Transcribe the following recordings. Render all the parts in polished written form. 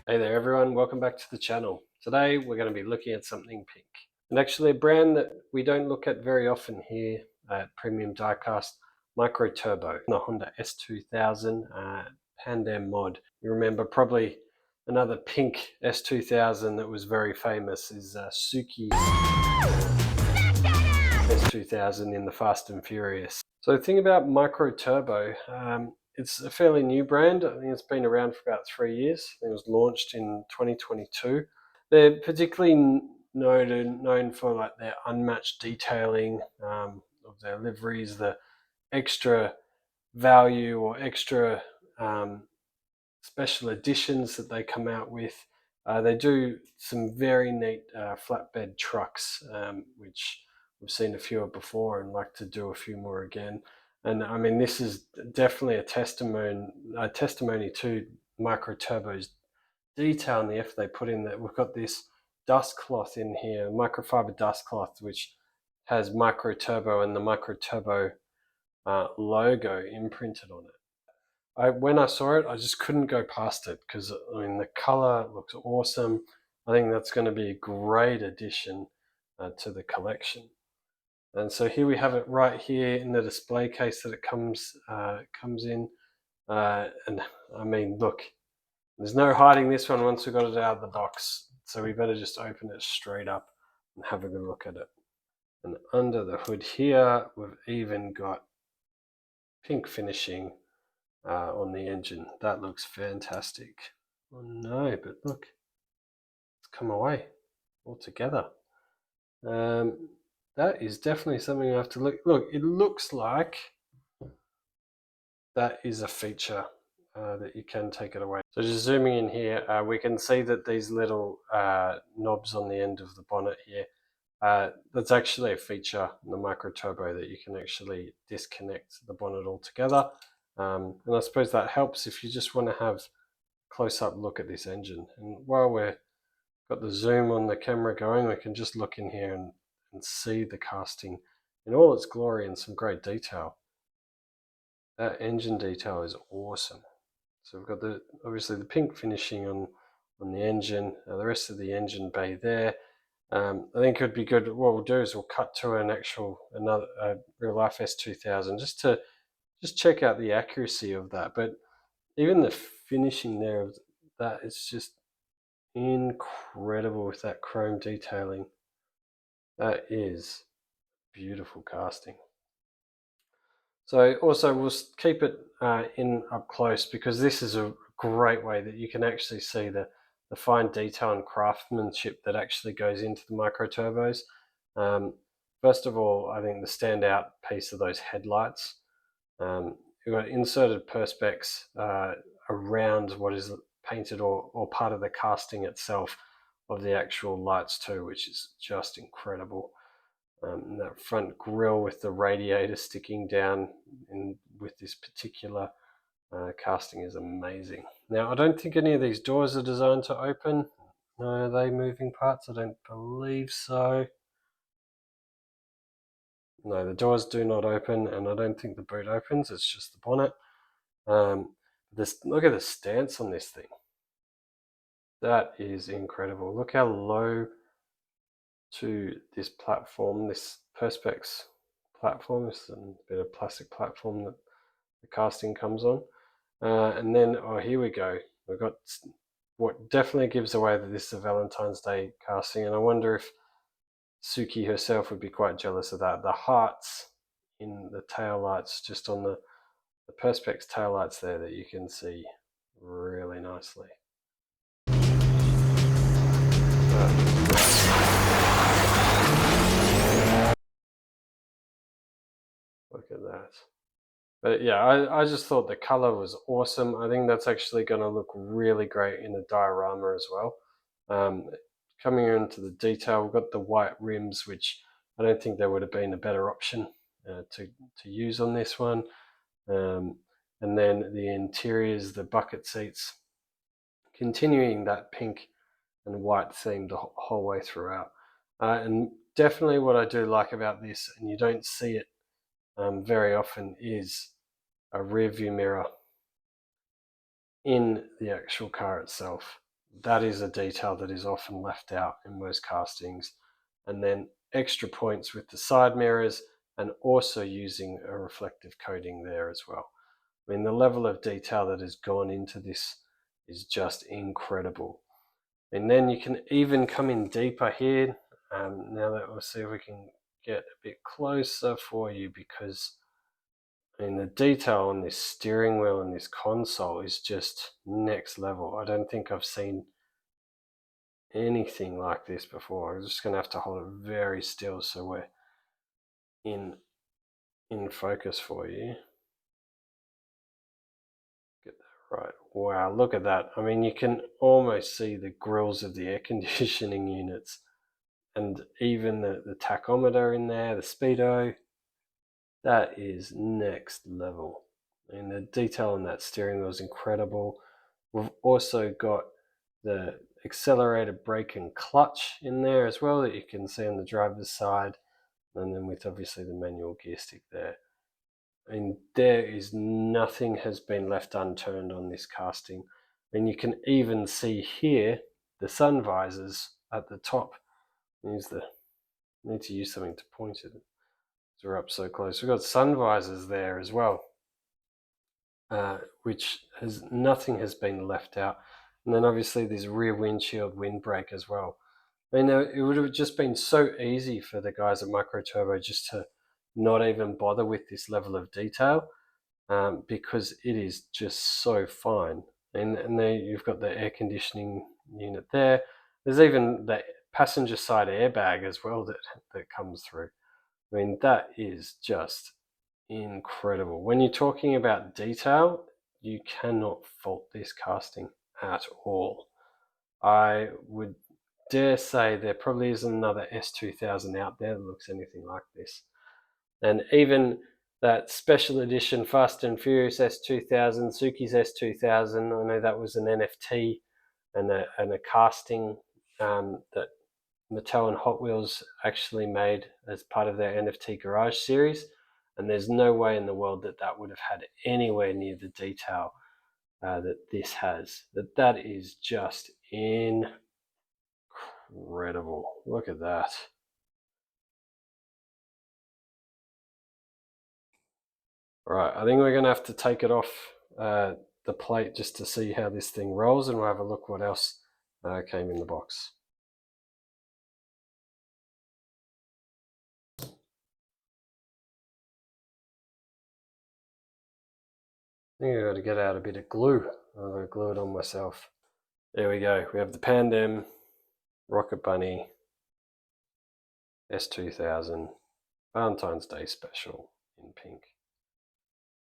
Hey there everyone, welcome back to the channel. Today we're going to be looking at something pink. And actually a brand that we don't look at very often here at Premium Diecast, MicroTurbo, the Honda S2000 Pan-Am mod. You remember probably another pink S2000 that was very famous is Suki S2000 in the Fast and Furious. So the thing about MicroTurbo, it's a fairly new brand. I think it's been around for about 3 years. It was launched in 2022. They're particularly known for like their unmatched detailing of their liveries, the extra value or extra special editions that they come out with. They do some very neat flatbed trucks, which we've seen a few of before and like to do a few more again. And I mean, this is definitely a testimony to MicroTurbo's detail and the effort they put in. That we've got this dust cloth in here, microfiber dust cloth, which has MicroTurbo and the MicroTurbo logo imprinted on it. When I saw it, I just couldn't go past it because I mean the color looks awesome. I think that's going to be a great addition to the collection. And so here we have it right here in the display case that it comes in. And I mean, look, there's no hiding this one once we got it out of the box. So we better just open it straight up and have a good look at it. And under the hood here, we've even got pink finishing on the engine. That looks fantastic. Oh no, but look, it's come away altogether. That is definitely something I have to look. Look, it looks like that is a feature that you can take it away. So just zooming in here, we can see that these little knobs on the end of the bonnet here, that's actually a feature in the MicroTurbo that you can actually disconnect the bonnet altogether. And I suppose that helps if you just want to have a close-up look at this engine. And while we've got the zoom on the camera going, we can just look in here and see the casting in all its glory and some great detail. That engine detail is awesome. So we've got obviously the pink finishing on the engine, the rest of the engine bay there. I think it would be good. What we'll do is we'll cut to another real life S2000 just to check out the accuracy of that. But even the finishing there of that is just incredible with that chrome detailing. That is beautiful casting. So also we'll keep it in up close because this is a great way that you can actually see the fine detail and craftsmanship that actually goes into the MicroTurbos. First of all, I think the standout piece of those headlights. You've got inserted perspex around what is painted or part of the casting itself of the actual lights too, which is just incredible. And that front grille with the radiator sticking down with this particular casting is amazing. Now, I don't think any of these doors are designed to open. No, are they moving parts? I don't believe so. No, the doors do not open, and I don't think the boot opens. It's just the bonnet. Look at the stance on this thing. That is incredible. Look how low to this platform, this Perspex platform. It's a bit of plastic platform that the casting comes on. And then, oh, here we go. We've got what definitely gives away that this is a Valentine's Day casting, and I wonder if Suki herself would be quite jealous of that. The hearts in the tail lights, just on the Perspex tail lights there, that you can see really nicely. Look at that. But yeah, I just thought the color was awesome. I think that's actually going to look really great in a diorama as well. Coming into the detail, we've got the white rims, which I don't think there would have been a better option to use on this one. And then the interiors, the bucket seats, continuing that pink and white theme the whole way throughout. And definitely what I do like about this, and you don't see it very often, is a rear view mirror in the actual car itself. that is a detail that is often left out in most castings. And then extra points with the side mirrors, and also using a reflective coating there as well. I mean, the level of detail that has gone into this is just incredible. And then you can even come in deeper here. Now that we'll see if we can get a bit closer for you, because I mean, the detail on this steering wheel and this console is just next level. I don't think I've seen anything like this before. I'm just going to have to hold it very still so we're in focus for you. Get that right. Wow, look at that. I mean, you can almost see the grills of the air conditioning units, and even the tachometer in there, the speedo. That is next level. And the detail on that steering wheel is incredible. We've also got the accelerator, brake and clutch in there as well that you can see on the driver's side, and then with obviously the manual gear stick there. And there is nothing has been left unturned on this casting. And you can even see here the sun visors at the top. Need to use something to point it. We're up so close. We've got sun visors there as well, which nothing has been left out. And then obviously this rear windshield windbreak as well. I mean, it would have just been so easy for the guys at MicroTurbo just to not even bother with this level of detail, because it is just so fine. And there you've got the air conditioning unit there. There's even the passenger side airbag as well that comes through. I mean, that is just incredible. When you're talking about detail, you cannot fault this casting at all. I would dare say there probably isn't another S2000 out there that looks anything like this. And even that special edition Fast and Furious S2000, Suki's S2000, I know that was an NFT and a casting that Mattel and Hot Wheels actually made as part of their NFT Garage series, and there's no way in the world that would have had anywhere near the detail that this has. That is just incredible. Look at that. All right, I think we're going to have to take it off the plate just to see how this thing rolls, and we'll have a look what else came in the box. I think I've got to get out a bit of glue. I'm going to glue it on myself. There we go. We have the Pandem, Rocket Bunny, S2000, Valentine's Day special in pink.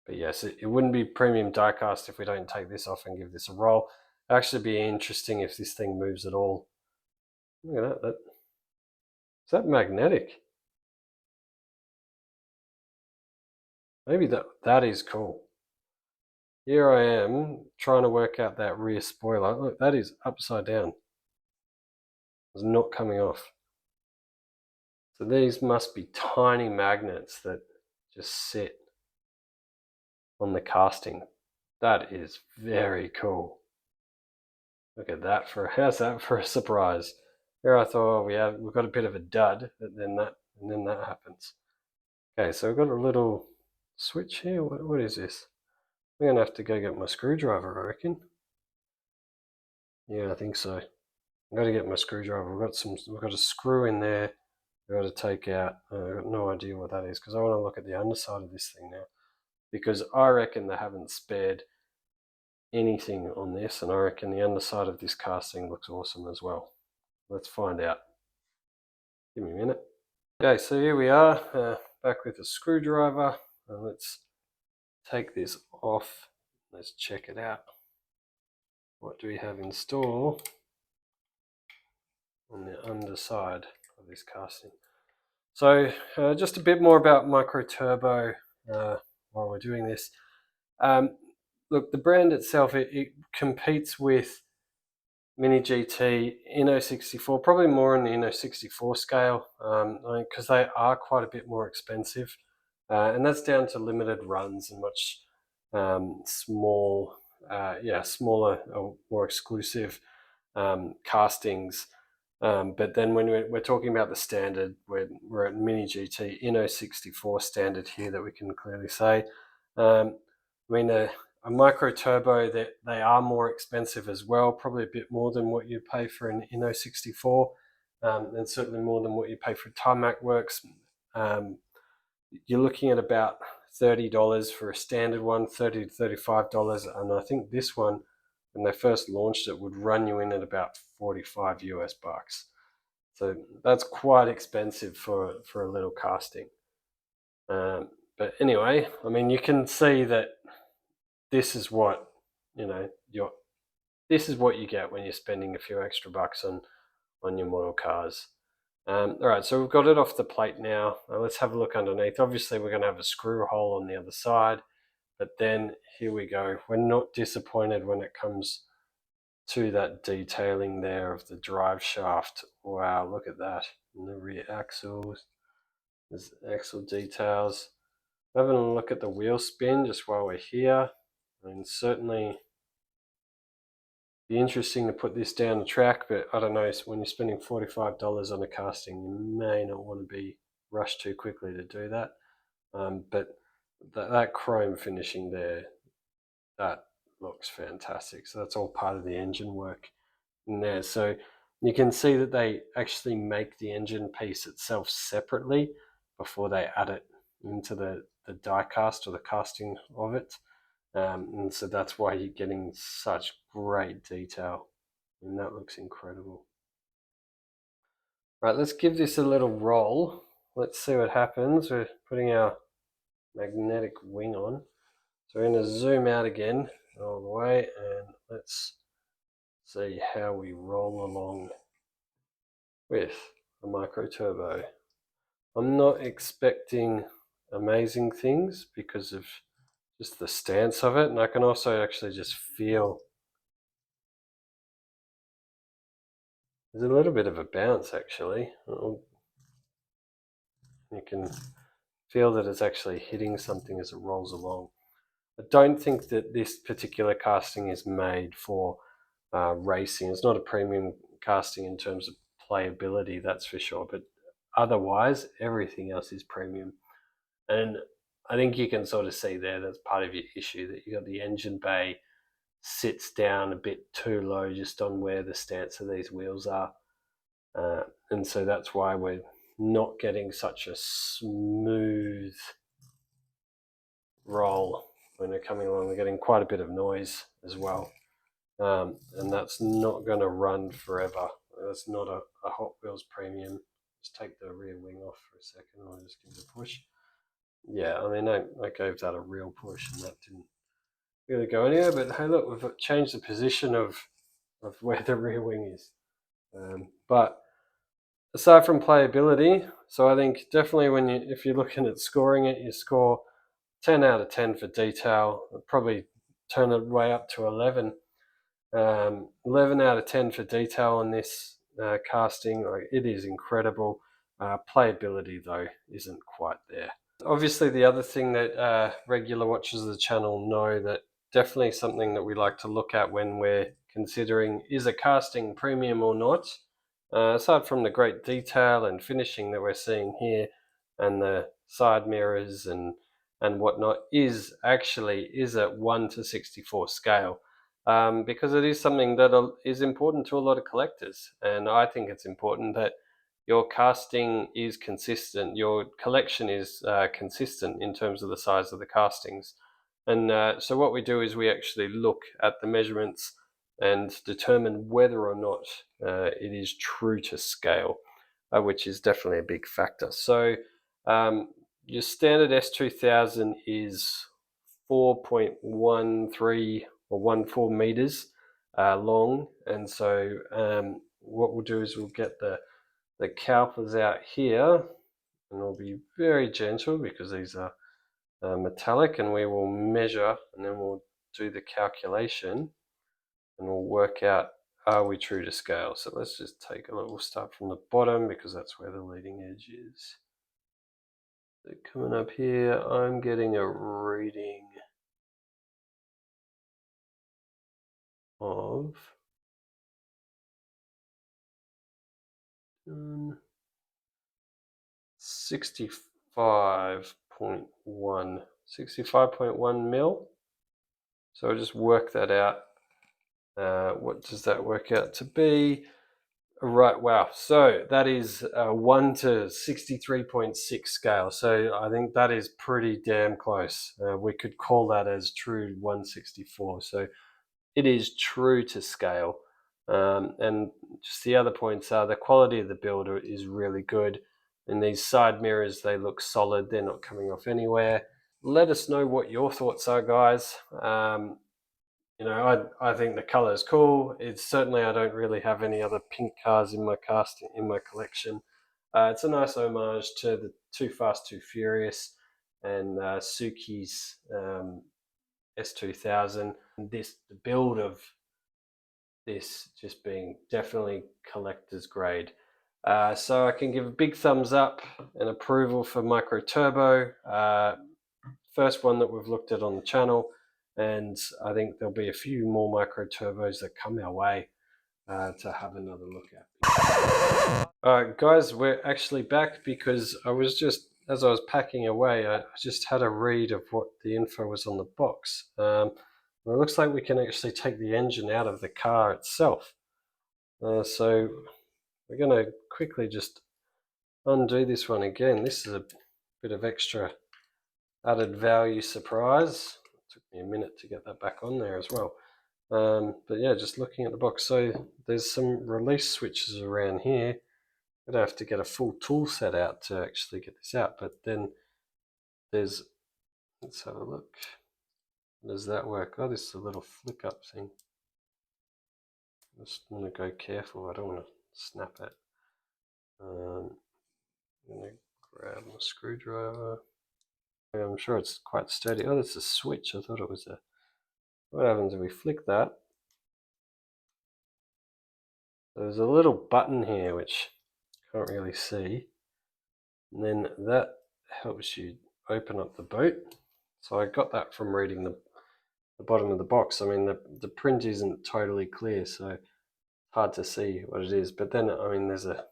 But yes, it wouldn't be premium diecast if we don't take this off and give this a roll. It'd actually be interesting if this thing moves at all. Look at that. Is that magnetic? Maybe that is cool. Here I am trying to work out that rear spoiler. Look, that is upside down. It's not coming off. So these must be tiny magnets that just sit on the casting. That is very cool. Look at that how's that for a surprise? Here I thought, oh, we've got a bit of a dud, but then that happens. Okay, so we've got a little switch here. What is this? I'm gonna have to go get my screwdriver, I reckon. Yeah, I think so. I've got to get my screwdriver. We've got a screw in there. I've got to take out. I've got no idea what that is because I want to look at the underside of this thing now, because I reckon they haven't spared anything on this, and I reckon the underside of this casting looks awesome as well. Let's find out. Give me a minute. Okay, so here we are, back with a screwdriver. Let's take this off. Let's check it out. What do we have in store on the underside of this casting? So just a bit more about MicroTurbo while we're doing this. Look, the brand itself, it competes with Mini GT, Inno 64, probably more on the Inno 64 scale, because they are quite a bit more expensive. And that's down to limited runs and much smaller or more exclusive castings. But then when we're talking about the standard, we're at Mini GT Inno 64 standard here that we can clearly say. I mean, a MicroTurbo, that they are more expensive as well, probably a bit more than what you pay for an Inno 64, and certainly more than what you pay for Tarmac Works. You're looking at about $30 for a standard one, $30 to $35, and I think this one, when they first launched it, would run you in at about 45 US bucks. So that's quite expensive for a little casting. But anyway, I mean, you can see that this is what, this is what you get when you're spending a few extra bucks on your model cars. All right, so we've got it off the plate now. Let's have a look underneath. Obviously, we're going to have a screw hole on the other side, but then here we go. We're not disappointed when it comes to that detailing there of the drive shaft. Wow, look at that. And the rear axles, there's axle details. Having a look at the wheel spin just while we're here. I mean, certainly be interesting to put this down the track, but I don't know, when you're spending $45 on a casting, you may not want to be rushed too quickly to do that. But that chrome finishing there, that looks fantastic. So that's all part of the engine work in there. So you can see that they actually make the engine piece itself separately before they add it into the die cast or the casting of it. And so that's why you're getting such great detail, and that looks incredible. Right, let's give this a little roll. Let's see what happens. We're putting our magnetic wing on. So we're going to zoom out again all the way, and let's see how we roll along with a MicroTurbo. I'm not expecting amazing things because of just the stance of it, and I can also actually just feel there's a little bit of a bounce actually. You can feel that it's actually hitting something as it rolls along. I don't think that this particular casting is made for racing. It's not a premium casting in terms of playability, that's for sure, but otherwise everything else is premium. And I think you can sort of see there that's part of your issue, that you got the engine bay sits down a bit too low just on where the stance of these wheels are. And so that's why we're not getting such a smooth roll when they're coming along. We're getting quite a bit of noise as well. And that's not going to run forever. That's not a Hot Wheels premium. Just take the rear wing off for a second. I'll just give it a push. Yeah, I mean, I gave that a real push and that didn't really go anywhere. But hey, look, we've changed the position of where the rear wing is. But aside from playability, so I think definitely if you're looking at scoring it, you score 10 out of 10 for detail. I'd probably turn it way up to 11. 11 out of 10 for detail on this casting. It is incredible. Playability though isn't quite there. Obviously, the other thing that regular watchers of the channel know, that definitely something that we like to look at when we're considering is a casting premium or not, aside from the great detail and finishing that we're seeing here and the side mirrors and whatnot, is a 1 to 64 scale, because it is something that is important to a lot of collectors, and I think it's important that your casting is consistent, your collection is consistent in terms of the size of the castings. And so what we do is we actually look at the measurements and determine whether or not it is true to scale, which is definitely a big factor. So your standard S2000 is 4.13 or 14 meters long, and so what we'll do is we'll get the calipers out here, and we'll be very gentle because these are metallic, and we will measure, and then we'll do the calculation, and we'll work out, are we true to scale. So let's just take a look. We'll start from the bottom because that's where the leading edge is. So coming up here, I'm getting a reading of 65.1 mil. So I'll just work that out. What does that work out to be? Right, wow. So that is 1 to 63.6 scale. So I think that is pretty damn close. We could call that as true 164. So it is true to scale. And just the other points are the quality of the build is really good. And these side mirrors, they look solid. They're not coming off anywhere. Let us know what your thoughts are, guys. I think the color is cool. It's certainly, I don't really have any other pink cars in my collection. It's a nice homage to the Too Fast, Too Furious and Suki's S2000. The build of this just being definitely collector's grade. So I can give a big thumbs up and approval for MicroTurbo. First one that we've looked at on the channel, and I think there'll be a few more MicroTurbos that come our way to have another look at. Alright guys, we're actually back because as I was packing away, I just had a read of what the info was on the box. Well, it looks like we can actually take the engine out of the car itself. So we're going to quickly just undo this one again. This is a bit of extra added value surprise. It took me a minute to get that back on there as well. But yeah, just looking at the box. So there's some release switches around here. I'm going to have to get a full tool set out to actually get this out. But then let's have a look. How does that work? Oh, this is a little flick up thing. Just want to go careful. I don't want to snap it. I'm going to grab my screwdriver. I'm sure it's quite sturdy. Oh, that's a switch. I thought it was a... What happens if we flick that? There's a little button here which I can't really see. And then that helps you open up the boot. So I got that from reading the bottom of the box. I mean, the print isn't totally clear, so hard to see what it is. But then, I mean, there's a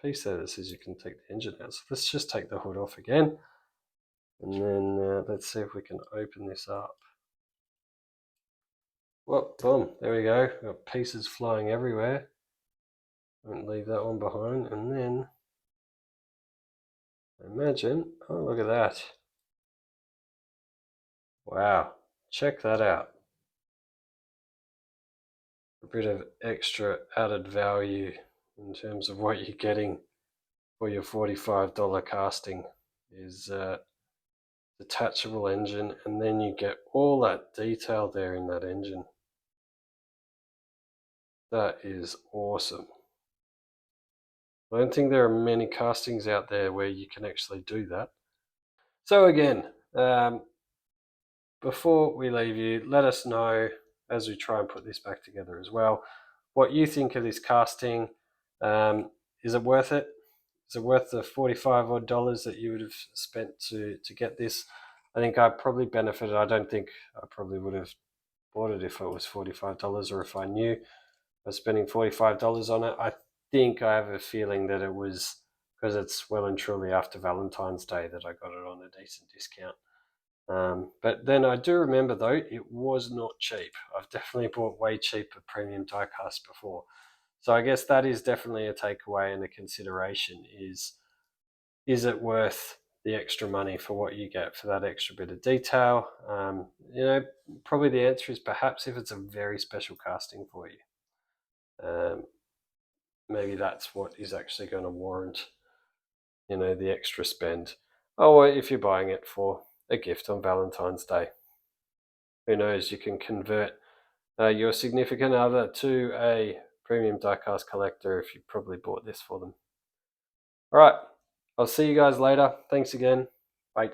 piece there that says you can take the engine out. So let's just take the hood off again. And then let's see if we can open this up. Well, boom, there we go. We've got pieces flying everywhere. Won't leave that one behind. And then, imagine, oh, look at that. Wow, check that out. A bit of extra added value in terms of what you're getting for your $45 casting is detachable engine, and then you get all that detail there in that engine. That is awesome. I don't think there are many castings out there where you can actually do that. So again, before we leave you, let us know as we try and put this back together as well, what you think of this casting. Is it worth it? Is it worth the $45 odd that you would have spent to get this? I think I probably benefited. I don't think I probably would have bought it if it was $45 or if I knew I was spending $45 on it. I think I have a feeling that it was because it's well and truly after Valentine's Day that I got it on a decent discount. But then I do remember though, it was not cheap. I've definitely bought way cheaper premium diecast before. So I guess that is definitely a takeaway and a consideration is it worth the extra money for what you get for that extra bit of detail? Probably the answer is perhaps if it's a very special casting for you. Maybe that's what is actually going to warrant, the extra spend. Or if you're buying it for a gift on Valentine's Day. Who knows, you can convert your significant other to a premium diecast collector if you probably bought this for them. All right, I'll see you guys later. Thanks again. Bye.